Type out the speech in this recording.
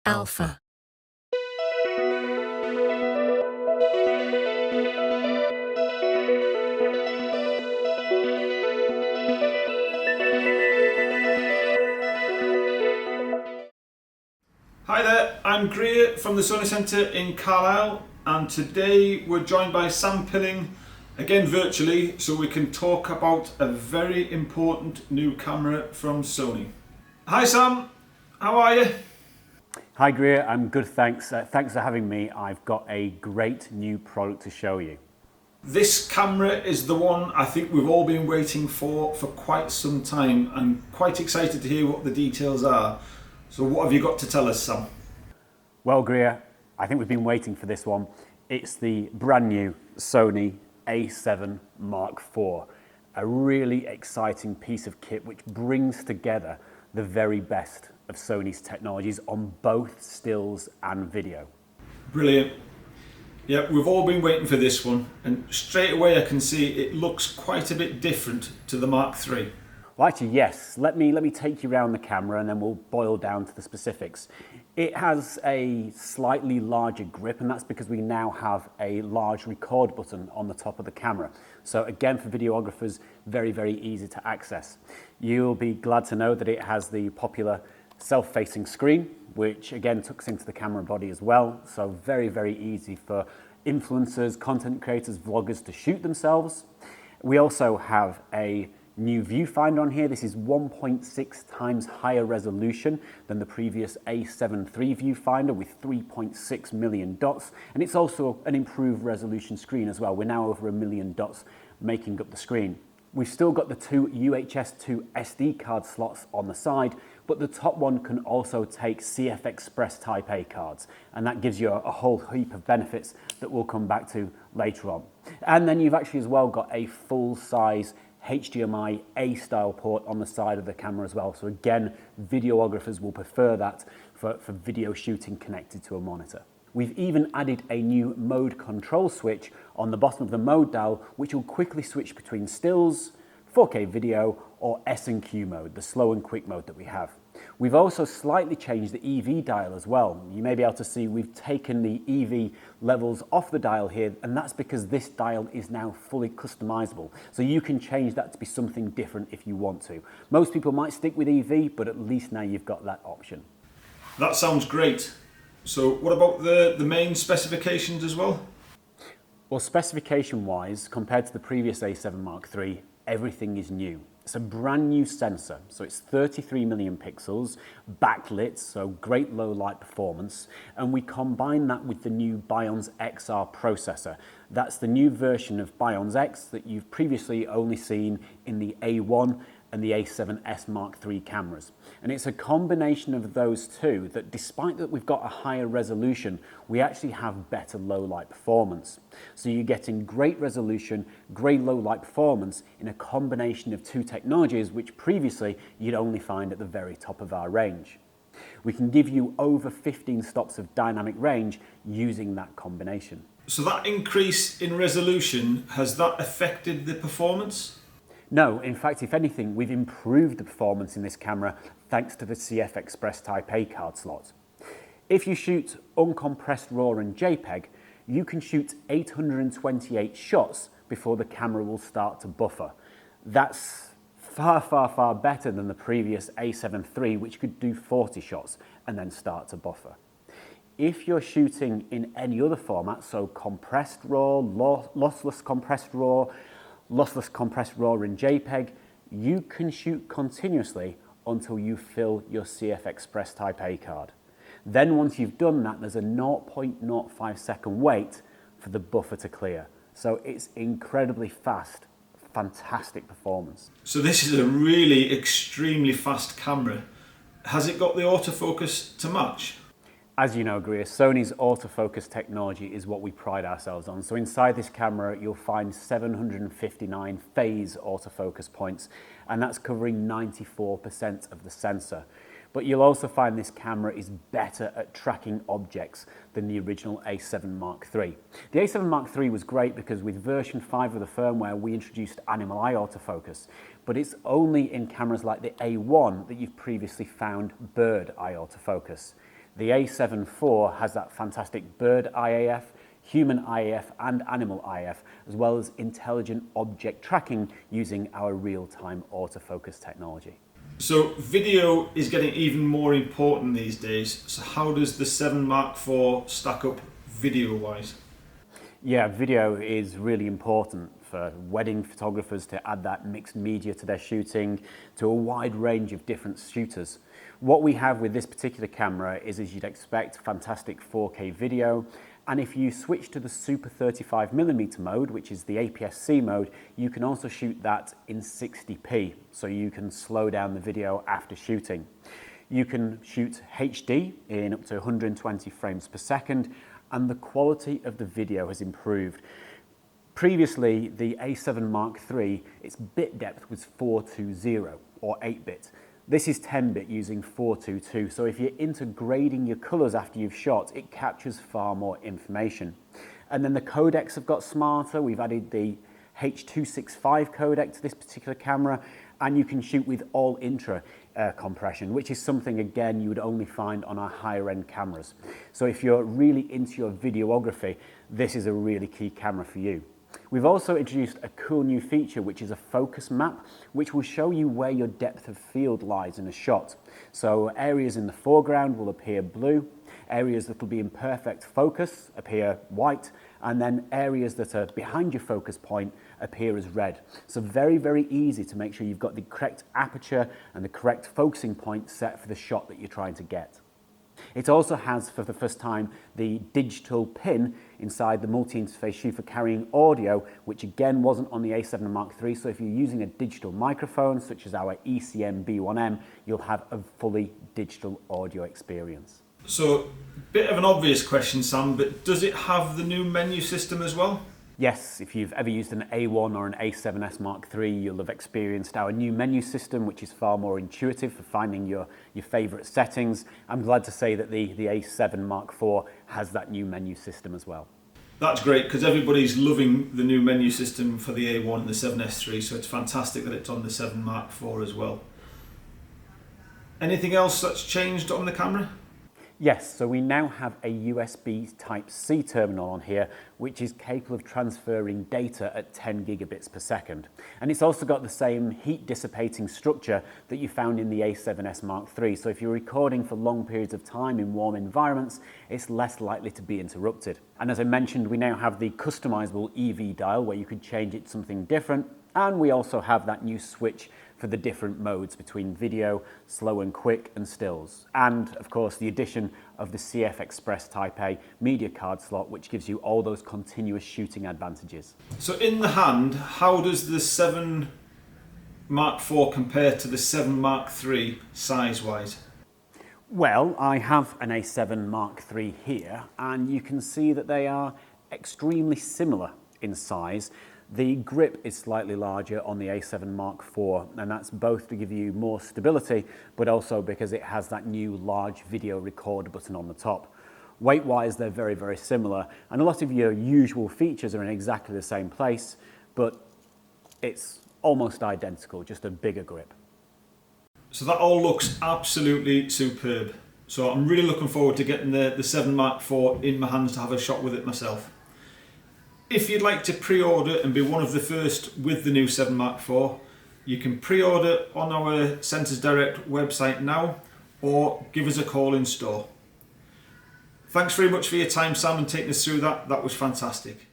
Alpha. Hi there, I'm Grier from the Sony Centre in Carlisle, and today we're joined by Sam Pilling, again virtually, so we can talk about a very important new camera from Sony. Hi Sam, how are you? Hi Grier, I'm good, thanks. Thanks for having me. I've got a great new product to show you. This camera is the one I think we've all been waiting for quite some time. I'm quite excited to hear what the details are. So what have you got to tell us, Sam? Well Grier, I think we've been waiting for this one. It's the brand new Sony A7 IV, a really exciting piece of kit which brings together the very best of Sony's technologies on both stills and video. Brilliant. Yeah, we've all been waiting for this one, and straight away I can see it looks quite a bit different to the Mark III. Well, actually, yes. Let me take you around the camera and then we'll boil down to the specifics. It has a slightly larger grip, and that's because we now have a large record button on the top of the camera. So again, for videographers, very, very easy to access. You'll be glad to know that it has the popular self-facing screen, which again tucks into the camera body as well. So very, very easy for influencers, content creators, vloggers to shoot themselves. We also have a new viewfinder on here. This is 1.6 times higher resolution than the previous A7 III viewfinder with 3.6 million dots. And it's also an improved resolution screen as well. We're now over 1 million dots making up the screen. We've still got the two UHS 2 SD card slots on the side, but the top one can also take CF Express Type A cards, and that gives you a whole heap of benefits that we'll come back to later on. And then you've actually as well got a full-size HDMI A-style port on the side of the camera as well. So again, videographers will prefer that for video shooting connected to a monitor. We've even added a new mode control switch on the bottom of the mode dial, which will quickly switch between stills, 4K video, or S&Q mode, the slow and quick mode that we have. We've also slightly changed the EV dial as well. You may be able to see we've taken the EV levels off the dial here, and that's because this dial is now fully customizable. So you can change that to be something different if you want to. Most people might stick with EV, but at least now you've got that option. That sounds great. So what about the main specifications as well? Well, specification-wise, compared to the previous A7 Mark III, everything is new. It's a brand new sensor, so it's 33 million pixels, backlit, so great low light performance, and we combine that with the new Bions XR processor. That's the new version of Bions X that you've previously only seen in the A1 and the A7S Mark III cameras. And it's a combination of those two that, despite that we've got a higher resolution, we actually have better low light performance. So you're getting great resolution, great low light performance in a combination of two technologies which previously you'd only find at the very top of our range. We can give you over 15 stops of dynamic range using that combination. So that increase in resolution, has that affected the performance? No, in fact, if anything, we've improved the performance in this camera thanks to the CF Express Type A card slot. If you shoot uncompressed RAW and JPEG, you can shoot 828 shots before the camera will start to buffer. That's far, far, far better than the previous A7 III, which could do 40 shots and then start to buffer. If you're shooting in any other format, so compressed RAW, lossless compressed RAW, lossless compressed RAW in JPEG, you can shoot continuously until you fill your CF Express Type A card. Then once you've done that, there's a 0.05 second wait for the buffer to clear. So it's incredibly fast, fantastic performance. So this is a really extremely fast camera. Has it got the autofocus to match? As you know, Grier, Sony's autofocus technology is what we pride ourselves on. So inside this camera, you'll find 759 phase autofocus points, and that's covering 94% of the sensor. But you'll also find this camera is better at tracking objects than the original A7 Mark III. The A7 Mark III was great because with version 5 of the firmware, we introduced animal eye autofocus, but it's only in cameras like the A1 that you've previously found bird eye autofocus. The A7 IV has that fantastic bird IAF, human IAF and animal IAF, as well as intelligent object tracking using our real-time autofocus technology. So video is getting even more important these days. So how does the 7 Mark IV stack up video-wise? Yeah, video is really important for wedding photographers to add that mixed media to their shooting, to a wide range of different shooters. What we have with this particular camera is, as you'd expect, fantastic 4K video. And if you switch to the Super 35mm mode, which is the APS-C mode, you can also shoot that in 60p, so you can slow down the video after shooting. You can shoot HD in up to 120 frames per second, and the quality of the video has improved. Previously, the A7 Mark III, its bit depth was 420 or 8-bit. This is 10-bit using 422, so if you're into grading your colours after you've shot, it captures far more information. And then the codecs have got smarter. We've added the H.265 codec to this particular camera, and you can shoot with all intra compression, which is something, again, you would only find on our higher-end cameras. So if you're really into your videography, this is a really key camera for you. We've also introduced a cool new feature, which is a focus map, which will show you where your depth of field lies in a shot. So areas in the foreground will appear blue, areas that will be in perfect focus appear white, and then areas that are behind your focus point appear as red. So very, very easy to make sure you've got the correct aperture and the correct focusing point set for the shot that you're trying to get. It also has, for the first time, the digital pin inside the multi-interface shoe for carrying audio, which again wasn't on the A7 Mark III, so if you're using a digital microphone, such as our ECM B1M, you'll have a fully digital audio experience. So, bit of an obvious question, Sam, but does it have the new menu system as well? Yes, if you've ever used an A1 or an A7S Mark III, you'll have experienced our new menu system, which is far more intuitive for finding your favourite settings. I'm glad to say that the A7 Mark IV has that new menu system as well. That's great, because everybody's loving the new menu system for the A1 and the 7S III, so it's fantastic that it's on the 7 Mark IV as well. Anything else that's changed on the camera? Yes, so we now have a USB Type-C terminal on here, which is capable of transferring data at 10 gigabits per second. And it's also got the same heat dissipating structure that you found in the A7S Mark III. So if you're recording for long periods of time in warm environments, it's less likely to be interrupted. And as I mentioned, we now have the customizable EV dial where you could change it to something different. And we also have that new switch for the different modes between video, slow and quick, and stills. And of course, the addition of the CF Express Type A media card slot, which gives you all those continuous shooting advantages. So in the hand, how does the 7 Mark IV compare to the 7 Mark III size-wise? Well, I have an A7 Mark III here, and you can see that they are extremely similar in size. The grip is slightly larger on the A7 Mark IV, and that's both to give you more stability, but also because it has that new large video record button on the top. Weight-wise, they're very, very similar, and a lot of your usual features are in exactly the same place, but it's almost identical, just a bigger grip. So that all looks absolutely superb. So I'm really looking forward to getting the 7 Mark IV in my hands to have a shot with it myself. If you'd like to pre-order and be one of the first with the new 7 Mark IV, you can pre-order on our Centres Direct website now, or give us a call in store. Thanks very much for your time, Sam, and taking us through that. That was fantastic.